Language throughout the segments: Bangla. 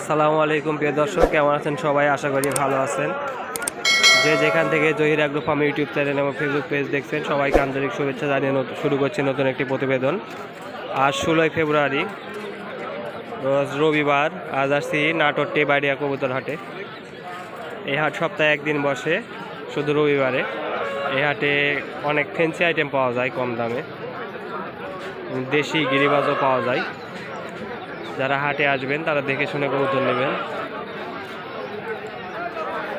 আসসালামু আলাইকুম প্রিয় দর্শক, কেমন আছেন সবাই? আশা করি ভালো আছেন। যে যেখান থেকে Zahir agro farm YouTube channel এবং ফেসবুক পেজ দেখছেন, সবাইকে আন্তরিক শুভেচ্ছা জানিয়ে শুরু করছি নতুন একটি প্রতিবেদন। আজ 16 ফেব্রুয়ারি, রোজ রবিবার। আজ আসছি নাটোর টেবাড়িয়া কবুতর হাটে। এই হাট সপ্তাহে একদিন বসে, শুধু রবিবারে। এই হাটে অনেক ফ্যান্সি আইটেম পাওয়া যায় কম দামে, দেশি গিরিবাজও পাওয়া যায়। যারা হাটে আসবেন তারা দেখে শুনে কবুতর নেবেন।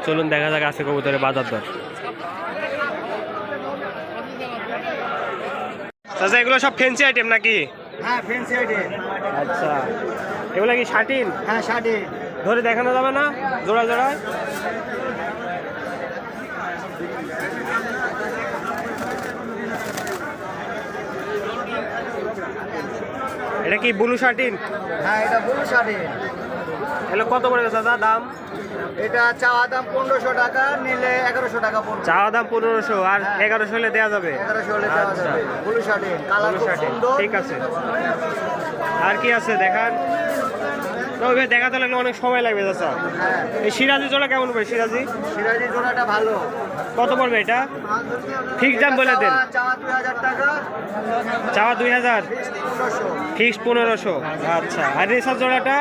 চলুন দেখা যাক আছে কবুতরের বাজার দর। আচ্ছা, এগুলো সব ফ্যান্সি আইটেম নাকি? হ্যাঁ, ফ্যান্সি আইটেম। আচ্ছা, এগুলো কি শার্টিন? হ্যাঁ, শার্টিন। ধরে দেখানো যাবে না জোড়া জোড়ায়? এটা কি ব্লু শার্টিন? হ্যাঁ, এটা ব্লু শার্টিন। এগুলো কত পড়বে দাদা দাম? এটা চাওয়া দাম 1500 টাকা, নিলে 1100 টাকা পড়বে। চাওয়া দাম 1500, আর 1100 হলে দেওয়া যাবে? 1100 হলে দেওয়া আচ্ছা। যাবে। ব্লু শার্টিন, কালার খুব শার্টিন, সুন্দর। ঠিক আছে। আর কি আছে দেখান? তবে দেখাতে লাগলে অনেক সময় লাগবে দাদা। হ্যাঁ, এই সিরাজি জোড়া কেমন পড়বে? সিরাজি সিরাজি জোড়াটা ভালো। কত পড়বে এটা? ঠিক দাম বলে দেন। চাওয়া 2000 টাকা, চাওয়া 2000, 1500। ফিক্সড 1500। আচ্ছা, আর রেসার জোড়াটা?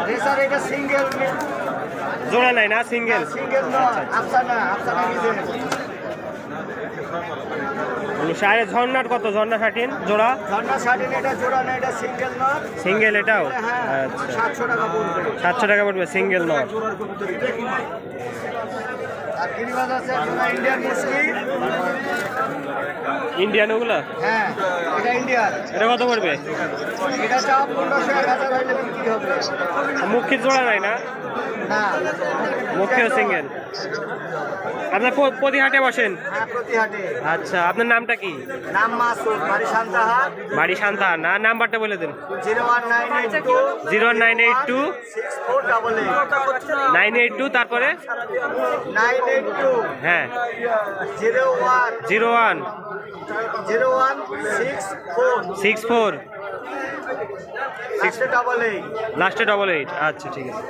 রেসার এটা সিঙ্গেল, জোড়া নাই না, সিঙ্গেল? সিঙ্গেল নয়, আফসানা ডিজাইন। সাড়ে ঝর্ণার কত? ঝর্ণা শার্টিন জোড়া? ঝর্ণা শার্টিন এটা জোড়া না, এটা সিঙ্গেল নয়। সিঙ্গেল এটাও? হ্যাঁ, আচ্ছা, 700 টাকা পড়বে। 700 টাকা পড়বে সিঙ্গেল নয়। আর গিরিবাজ আছে ইন্ডিয়ান মুসকি। ইন্ডিয়ান ওগুলা? হ্যাঁ, এটা ইন্ডিয়ান। এটা কত পড়বে? এটা চাও 1500, 1000 হইলে বিক্রি হবে। মুখির জোড়া নাই না? না, মুখিও সিঙ্গেল। আপনার প্রতি হাটে বসেন? হ্যাঁ, প্রতি হাটে। আচ্ছা, আপনার নামটা কি? নাম মাসুদ, বাড়ি সান্তাহার। বাড়ি শান্তা না? নাম্বারটা বলে দিন। 01982 01982 6488 982, তারপরে 982 হ্যাঁ 01 01 64 64 88। লাস্টে 88। আচ্ছা, ঠিক আছে।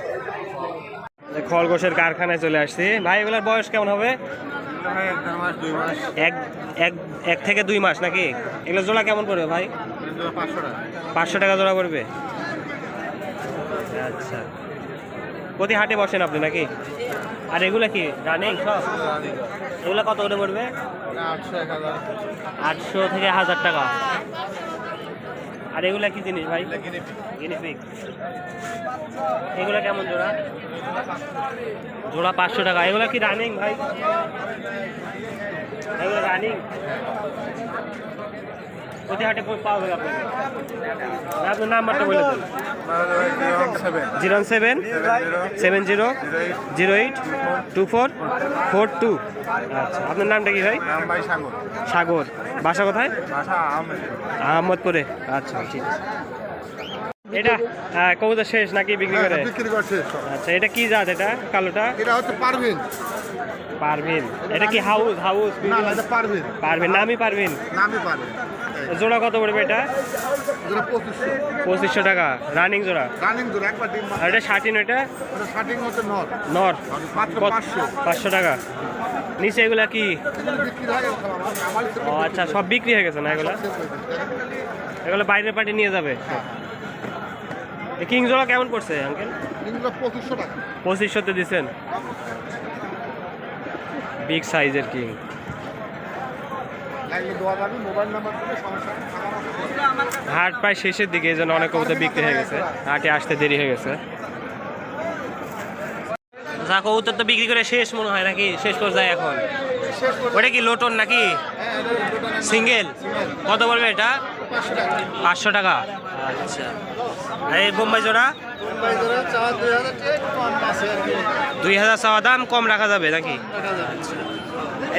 খরগোশের কারখানায় চলে আসছি ভাই। এগুলোর বয়স কেমন হবে? এক থেকে 2 মাস নাকি? এগুলো জোড়া কেমন পড়বে ভাই? 500 টাকা জোড়া পড়বে। আচ্ছা, প্রতি হাটে বসেন আপনি নাকি? আর এগুলা কি রানিং সব? এগুলো কত করে পড়বে? 800 থেকে 1000 টাকা। আর এগুলা কি জিনিস ভাই? গিনিপিগ। এগুলা কেমন জোড়া? জোড়া 500 টাকা। এগুলা কি রানিং ভাই? এগুলো রানিং? প্রতি হাটে পাওয়া যাবে আপনাকে? আপনার নাম্বারটা বলে দেন। 07 70 08 24 42। আচ্ছা, আপনার নামটা কি ভাই? সাগর। বাসা কোথায়? আহমদপুরে। আচ্ছা, ঠিক আছে। এটা কবুতর শেষ নাকি বিক্রি করে? বিক্রি করছে। আচ্ছা, এটা কি জাত? এটা কালোটা এটা হচ্ছে পারভিন। পারভিন। এটা কি হাউস? না, এটা পারভিন। পারভিন, নামই পারভিন। নামই পারভিন। জোড়া কত পড়বে এটা? যেটা 2500। 2500 টাকা রানিং জোড়া। রানিং দূর একবার ডিম। আর এটা শার্টিন? এটা ওটা শার্টিং হচ্ছে নর। নর। মাত্র 500। 500 টাকা। নিচে এগুলা কি? বিক্রি হয়ে গেছে আমার। ও আচ্ছা, সব বিক্রি হয়ে গেছে না এগুলা? এগুলো বাইরের পার্টি নিয়ে যাবে। কিং জোড়া কেমন পড়ছে আঙ্কেল? ডিমগুলো 2500 টাকা। 2500 দিচ্ছেন? বিগ সাইজের কিং। লাগলে দেওয়া যাবে, মোবাইল নাম্বার দিলে সমস্যা নেই। হাট প্রায় শেষের দিকে, এই জন্য অনেক কবুতর বিক্রি হয়ে গেছে। হাটে আসতে দেরি হয়ে গেছে। যা কবুতর তো বিক্রি করে শেষ মনে হয় নাকি? শেষ পর্যায়ে এখন। ওটা কি লোটন নাকি? সিঙ্গেল? কত বলবে এটা? 500 টাকা। আচ্ছা, আর এই বোম্বাই জোড়া? 2000 চাওয়া দাম, কম রাখা যাবে নাকি?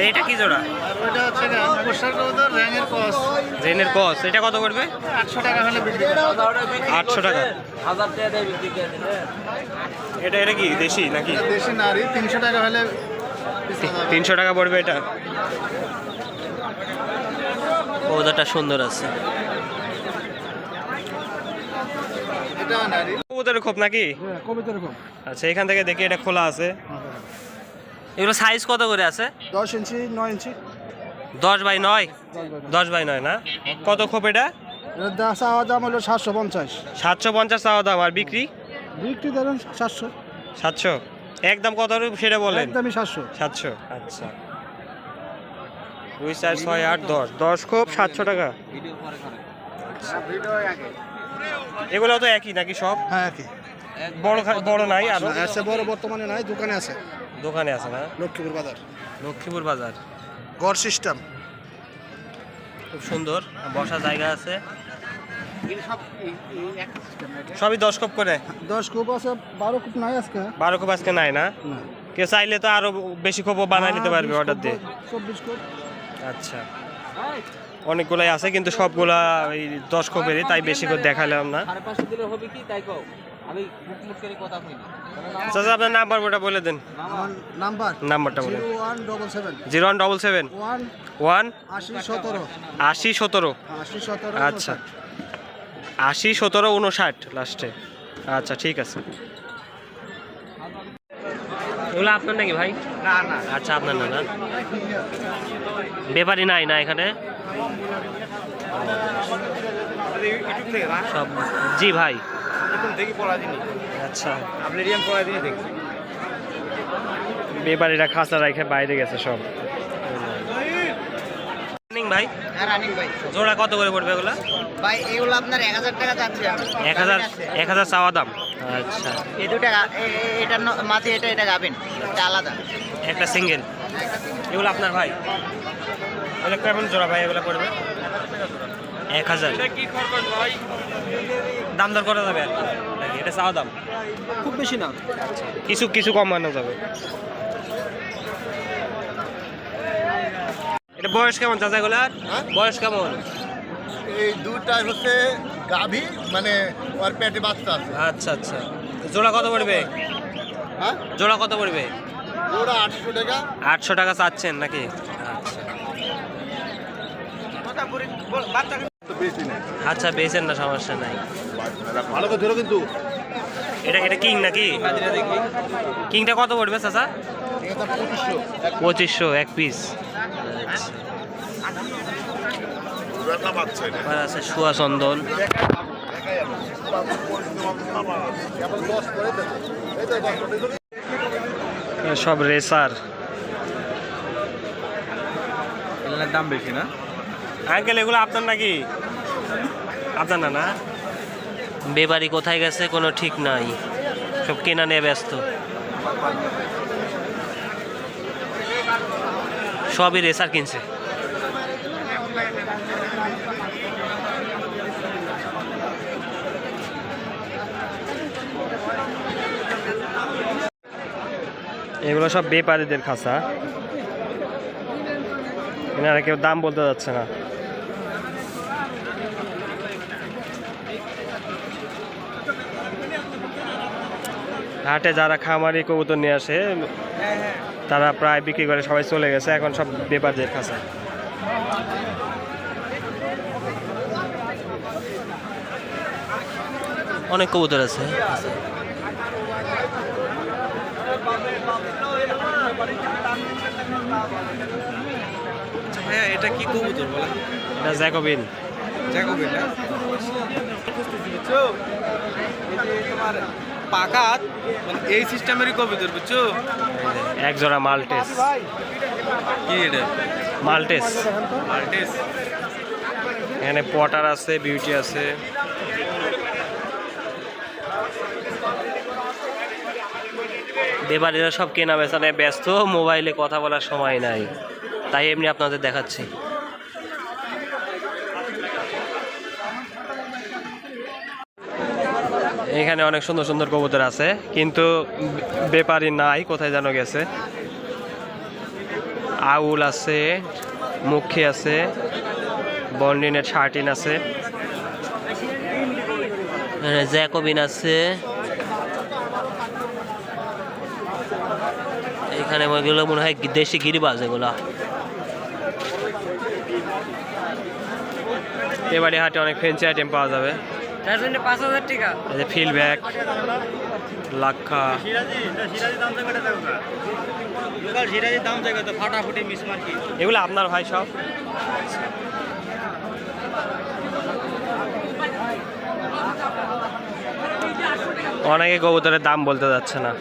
এটা কি জোড়া? জেনের কস। এটা কত করবে? 800 টাকা হলে বিক্রি। 800 টাকা। এটা কি দেশি নাকি? দেশি নারী 300 টাকা হলে 300 টাকা পড়বে এটা। কবুতরটা সুন্দর আছে। এটা নারী। কবুতরের খোপ নাকি? হ্যাঁ কবিতা এরকম আচ্ছা, এখান থেকে দেখি এটা খোলা আছে। এগুলো সাইজ কত করে আছে? 10 ইঞ্চি 9 ইঞ্চি 10x9? 10x9 না? কত খোপ এটা? এর চাওয়া দাম হলো 750 750 চাওয়া দাম, আর বিক্রি? বিক্রি ধরেন 700 700? একদম কত সেটা বলেন। একদমই 700 700? আচ্ছা, 2 4 6 8 10 10 খোপ 700 টাকা। এগুলো তো একই নাকি সব? হ্যাঁ কি বড় নাই আর আছে বড় বর্তমানে নাই দোকানে আছে দোকানে আছে না? লক্ষ্মীপুর বাজার লক্ষ্মীপুর বাজার। গড় সিস্টেম খুব সুন্দর, বসার জায়গা আছে। সবই 10 কোপ করে? 10 কোপ আছে 12 কোপ নাই আজকে 12 কোপ আজকে নাই না? না কেউ চাইলে তো আরো বেশি কোপ বানাই নিতে পারবে 20 অর্ডার দিয়ে। 24 কোপ আচ্ছা, অনেকগুলাই আছে কিন্তু সবগুলা ওই 10 কোপেরই, তাই বেশি করে দেখালাম না। চাচা আপনার নাম্বারটা বলে দেন। আমার নাম্বারটা বলেন। 0177 0177 1 80 17 80 17। 80 17 আচ্ছা, 80 17 59 লাস্টে। আচ্ছা ঠিক আছে। এগুলো আপনার নাকি ভাই? না না আচ্ছা, আপনার না? না, ব্যাপারই নাই না এখানে ইউটিউব থেকে না সব? জি ভাই। ইউটিউব থেকে পড়া জিনিস আচ্ছা, আপনি রিয়ান পড়া জিনিস দেখছি ব্যাপারীরা খাঁচা রাখে বাইরে গেছে সব। ভাই রানিং ভাই জোড়া কত করে পড়বে এগুলা? ভাই এগুলো আপনার 1000 টাকা যাচ্ছে 1000 চাওয়া দাম। আচ্ছা, এই দুটা এটা মাঝে এটা গাবেন এটা আলাদা একটা সিঙ্গেল। এগুলো আপনার ভাই? এগুলো কেমন জোড়া ভাই এগুলো পড়বে? 1000। দাম দর করা যাবে আর কি নাকি? এটা চাওয়া দাম খুব বেশি না কিছু কিছু কমানো যাবে। এটা বয়স কেমন চাচা এগুলার? বয়স কেমন? এই দুটা হচ্ছে গাভী মানে ওর পেটে বাচ্চা আছে আচ্ছা আচ্ছা, জোড়া কত পড়বে? হ্যাঁ জোড়া কত পড়বে? ওরা 800 টাকা 800 টাকা চাচ্ছেন নাকি? আচ্ছা, বেচেন না, সমস্যা নাই। ভালো করে ধরো কিন্তু এটা কিং নাকি? কিংটা কত পড়বে চাচা? 2500 এক পিস। আছে শুয়া চন্দন, সব রেসার। এগুলোর দাম বেশি না? আঙ্কেল এগুলো আপনার নাকি? আপনার না? না, বেবারি কোথায় গেছে কোনো ঠিক নাই, সব কেনা নিয়ে ব্যস্ত। সবই রেসার কিনছে। এগুলো সব বেপারীদের খাঁচা, এনারা কেউ দাম বলতে যাচ্ছে না। হাটে যারা খামারি কবুতর নিয়ে আসে তারা প্রায় বিক্রি করে সবাই চলে গেছে, এখন সব বেপারীদের খাঁচা। অনেক কবুতর আছে। ভাইয়া এটা কি কবুতর বলেন? এটা জ্যাকোবিন। জ্যাকোবিন না? তোমার পাকাত মানে এই সিস্টেমেরই কবুতর বুঝছো? এক জোড়া মাল্টেস। কি এটা? মাল্টেস। মাল্টিস। এখানে পটার আছে, বিউটি আছে। বেপারীরা সব কেনা বেচা নিয়ে ব্যস্ত, মোবাইলে কথা বলার সময় নাই, তাই এমনি আপনাদের দেখাচ্ছি। এখানে অনেক সুন্দর সুন্দর কবুতর আছে কিন্তু বেপারি নাই, কোথায় যেন গেছে। আউল আছে, মুখী আছে, বন্ডিনের শার্টিন আছে, জ্যাকোবিন আছে। এখানে ওইগুলো মনে হয় দেশি গিরিবাজ এগুলা। এবারে হাটে অনেক ফ্যান্সি আইটেম পাওয়া যাবে। ডাজনে 5000 টাকা। এই যে ফিলব্যাক লাক্ষা, সিরাজির দাম জায়গা তো ফাটাফুটি মিস মার্কি। এগুলো আপনার ভাই সব? অনেকে কবুতরের দাম বলতে যাচ্ছে না।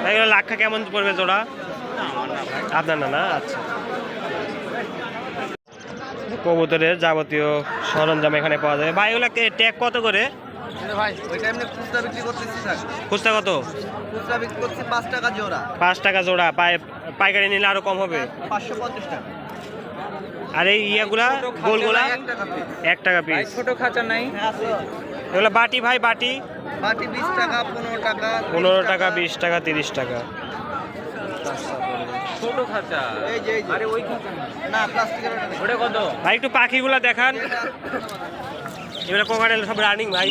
এগুলো লাক্ষা কেমন পড়বে জোড়া? আপনার না? না, আচ্ছা। কবুতরের যাবতীয় সরঞ্জাম এখানে পাওয়া যায়। ভাই এগুলোকে ট্যাগ কত করে? ভাই ওইটা এমনি খুচরা বিক্রি করতেছি স্যার। খুচরা কত? খুচরা বিক্রি করছি 5 টাকা জোড়া। 5 টাকা জোড়া। পাইকারি নিলে আরো কম হবে। 550 টাকা। আর এই ইয়াগুলা গোলগুলা 1 টাকা পিস। 1 টাকা পিস। ছোট খাঁচা নাই? এগুলো বাটি ভাই, বাটি বাটি 20 টাকা, 15 টাকা, 15 টাকা, 20 টাকা, 30 টাকা। ছোট খাঁচা। এই যে আরে ওই খাঁচা না, প্লাস্টিকের ওটা কত? ভাই একটু পাখিগুলা দেখান। এগুলো কোকাটেল সব রানিং ভাই?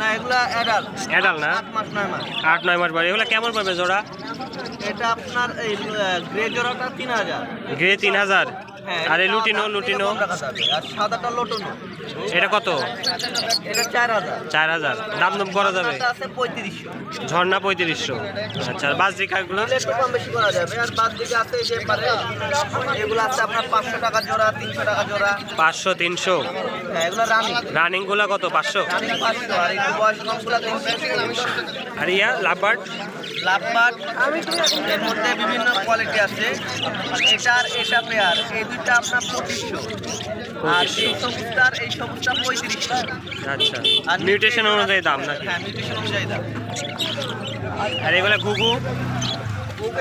না, এগুলা অ্যাডাল্ট। অ্যাডাল্ট না? 8 মাস 9 মাস। 8-9 মাস বয়স। এগুলো কেমন পড়বে জোড়া? এটা আপনার এই গ্রে জোড়াটা 3000। গ্রে 3000। হ্যাঁ, আর এই এটা লুটিনো দাম লুটিনো কম রাখা যাবে। আর সাদাটা লটনো। এটা কত? এটা 4000। 4000। দাম দাম করা যাবে? এটা আছে 3500। ঝর্ণা 3500। আচ্ছা, আর বাজরিকাগুলো? নিলে একটু কম বেশি করা যাবে। আর বাদ দিকে আছে এই যে পারে এগুলো আছে আপনার 500 টাকা জোড়া, 300 টাকা জোড়া। 500, 300। হ্যাঁ, এগুলো রানিং। রানিং গুলা কত? 500। রানিং 500। আর একটু বয়স কমগুলো 300। আর ইয়া লাভবার্ড? লাভবার্ড এর মধ্যে বিভিন্ন কোয়ালিটি আছে। এটা পেয়ার এই দুইটা আপনার 2500। আর এই সবুজটা 3500। আচ্ছা, আর মিউটেশন অনুযায়ী দাম নাকি? হ্যাঁ, মিউটেশন অনুযায়ী দাম। আর এগুলা ঘুঘু?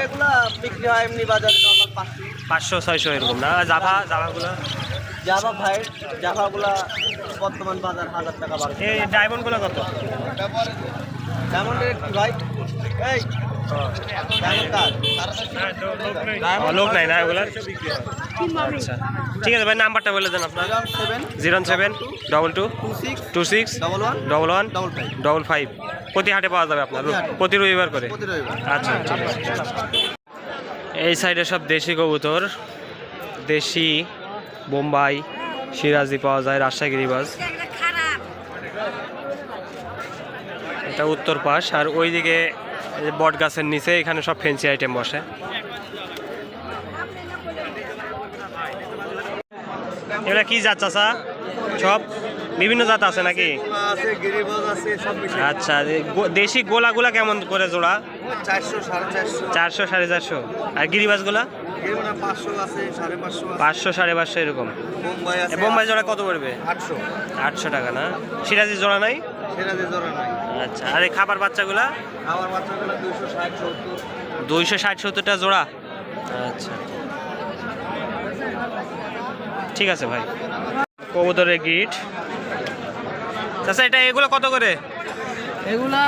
এগুলা বিক্রি হয় এমনি বাজারে নরমাল 500। 500-600 এরকম না? জাভাগুলো? জাভাগুলা বর্তমান বাজার 1000 টাকা 1200। এই ডায়মন্ডগুলো কত? ডায়মন্ডের কি ভাই? এই ডায়মন্ড কার? লোক নাই না এগুলা? আচ্ছা, ঠিক আছে ভাই, নাম্বারটা বলে দেন আপনার। 07222226 111155। প্রতি হাটে পাওয়া যাবে আপনার? প্রতি রবিবার করে? প্রতি রবিবার। আচ্ছা, ঠিক আছে। এই সাইডে সব দেশি কবুতর, দেশি বোম্বাই, সিরাজি পাওয়া যায়, রাজশাহী গিরিবাজ। এটা উত্তর পাশ। আর ওইদিকে বট গাছের নিচে এখানে সব ফেন্সি আইটেম বসে। এগুলা কি জাত চাচা? সব বিভিন্ন জাত আছে নাকি? আছে গিরিবাজ আছে সব মিশে। আচ্ছা, দেশি গোলাগুলা কেমন করে জোড়া? 400 450 400 450। আর গিরিবাজগুলা? গিরিবাজ 500 আছে 550 আছে। 500 550 এরকম। বোম্বাই আছে বোম্বাই জোড়া কত পড়বে? 800। 800 টাকা না? সিরাজি জোড়া নাই? সেরাজে জোড়া নাই। আচ্ছা, আর এই খাবার বাচ্চাগুলা? আমার বাচ্চাগুলো 260 70। 260-70 টা জোড়া। আচ্ছা, ঠিক আছে ভাই। কবুতরের গিট। আচ্ছা, এগুলো কত করে? এগুলা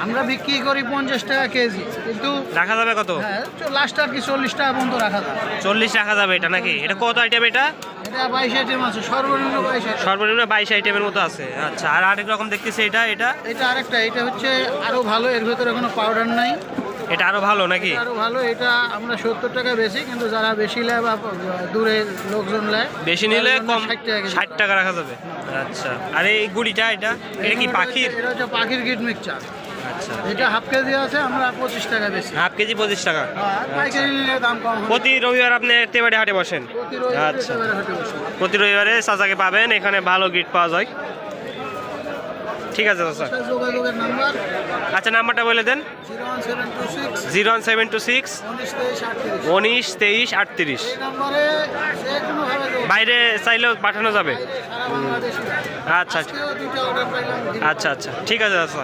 আমরা বিক্রি করি 50 টাকা কেজি, কিন্তু রাখা যাবে কত? হ্যাঁ, লাস্ট আর কি 40 টাকা পর্যন্ত রাখা যায়। 40 রাখা যাবে এটা নাকি? এটা কত আইটেম? এটা এটা 22 আইটেম আছে, সর্বনিম্ন 22 আইটেম। সর্বনিম্ন 22 আইটেমের মতো আছে। আচ্ছা, আর আরেক রকম দেখতেছি এটা এটা আরেকটা, এটা হচ্ছে আরো ভালো, এর ভিতরে কোনো পাউডার নাই। এটা আরো ভালো নাকি? আরো ভালো। এটা আমরা 70 টাকা বেশি, কিন্তু যারা বেশি নেয় বা দূরে লোকজন নেয়, বেশি নিলে কম 60 টাকা কেজি। 60 টাকা রাখা যাবে। আচ্ছা, আর এই গুড়িটা এটা কি পাখির? এটা হচ্ছে পাখির গিট মিক্সচার। আচ্ছা, এটা হাফ কেজি আছে, আমরা 25 টাকা বেশি। হাফ কেজি 25 টাকা। আর পাইকারি নিলে দাম কম হবে। প্রতি রবিবার আপনি তেবাড়ি হাটে বসেন? প্রতি রবিবারে আচ্ছা, একেবারে হাটে বসে। প্রতি রবিবারে চাচাকে পাবেন, এখানে ভালো গিট পাওয়া যায়। ঠিক আছে চাচা। যোগাযোগের নাম্বার আচ্ছা, নাম্বারটা বলে দেন। 01726 01726 19 23 19 23 38। 38। এই নম্বরে যে কোনোভাবে যোগাযোগ। বাইরে চাইলেও পাঠানো যাবে? সারা বাংলাদেশে। আচ্ছা, আজকেও দুটো অর্ডার পাইলাম। আচ্ছা, আচ্ছা, ঠিক আছে চাচা।